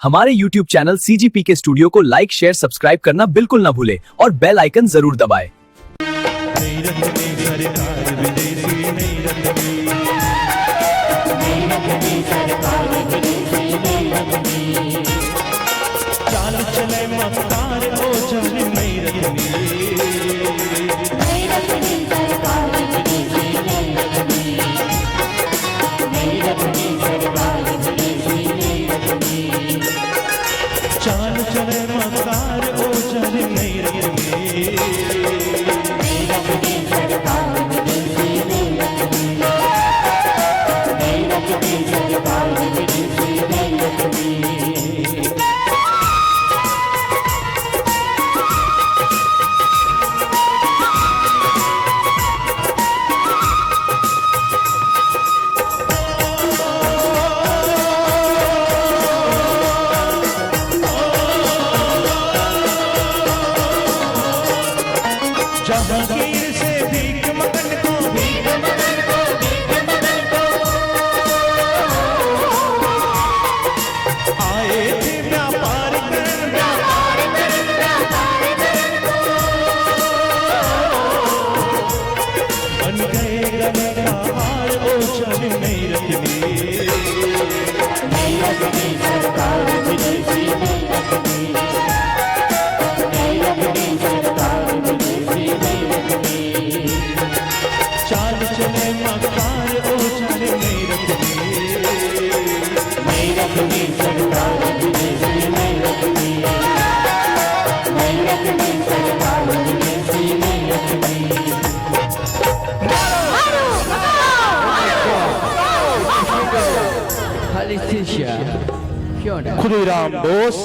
हमारे YouTube channel CGP के studio को लाइक, शेयर, सब्सक्राइब करना बिल्कुल ना भूले और बेल आइकन जरूर दबाएं। जहांगीर से भीख मगन को आए थे व्यापार करन बन गए गले का हार ओ चल नहीं रखनी सरकार विदेशी नहीं रखनी चाल चले मकार ओ चले नहीं रखनी सरकार विदेशी नहीं रखनी सरकार विदेशी नहीं रखनी। खुदीराम बोस,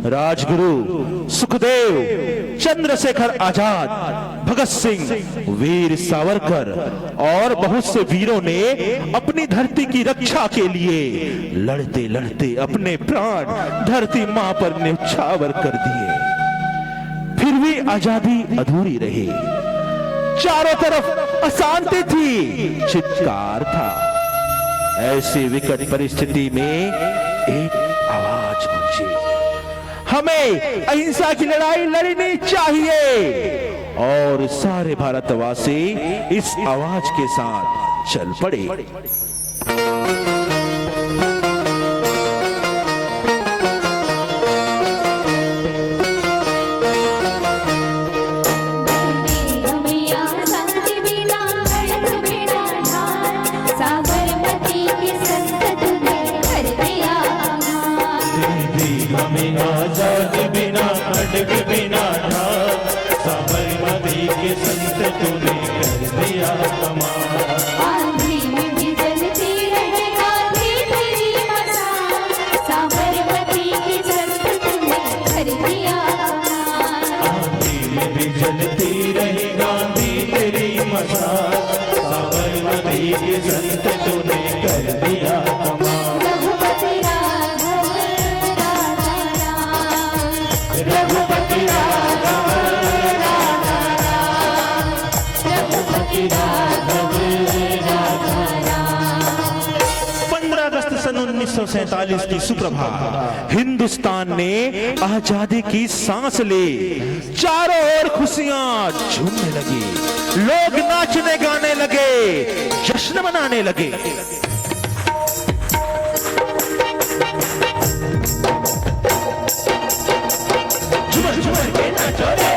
राजगुरु, सुखदेव, चंद्रशेखर आजाद, भगत सिंह, वीर सावरकर और बहुत से वीरों ने अपनी धरती की रक्षा के लिए लड़ते लड़ते अपने प्राण धरती मां पर न्यौछावर कर दिए। फिर भी आजादी अधूरी रही। चारों तरफ अशांति थी, चित्कार था। ऐसी विकट परिस्थिति में एक आवाज गूंजी, हमें अहिंसा की लड़ाई लड़नी चाहिए। और सारे भारतवासी इस आवाज के साथ चल पड़े। आजादी बिना खड्ग बिना ढाल, साबरमती के संत तूने कर दिया कमाल। आंधी में भी जलती रहे गांधी तेरी मशाल, साबरमती के संत तूने कर दिया कमाल। आंधी में भी जलती रहे गांधी तेरी मशाल, साबरमती के संत तूने कर दिया कमाल। रघुपति राघव राजा राम, रघुपति राघव राजा राम, रघुपति राघव राजा राम। 15 अगस्त सन 1947 की सुप्रभात हिंदुस्तान ने आजादी की सांस ली। चारों ओर खुशियां झूमने लगी, लोग नाचने गाने लगे, जश्न मनाने लगे। झूमर झूमर के नाचो रे,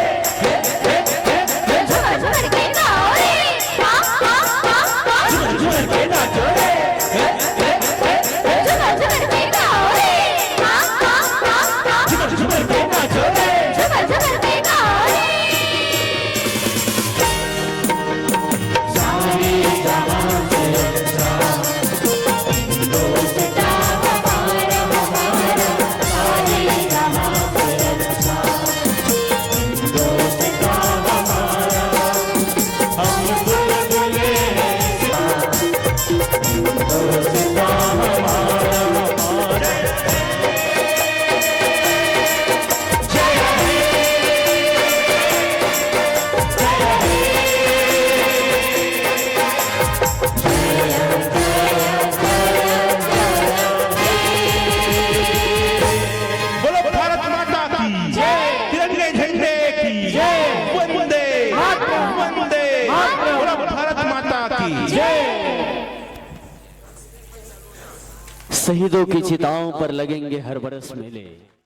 झूमर झूमर के गाओ रे, हाँ हाँ हाँ हाँ। झूमर झूमर के नाचो रे, झूमर झूमर के गाओ रे, हाँ हाँ हाँ हाँ। झूमर झूमर के नाचो रे। झूमर झूमर के गाओ रे। सारे जहां से अच्छा की शहीदों की चिताओं पर लगेंगे हर बरस मेले।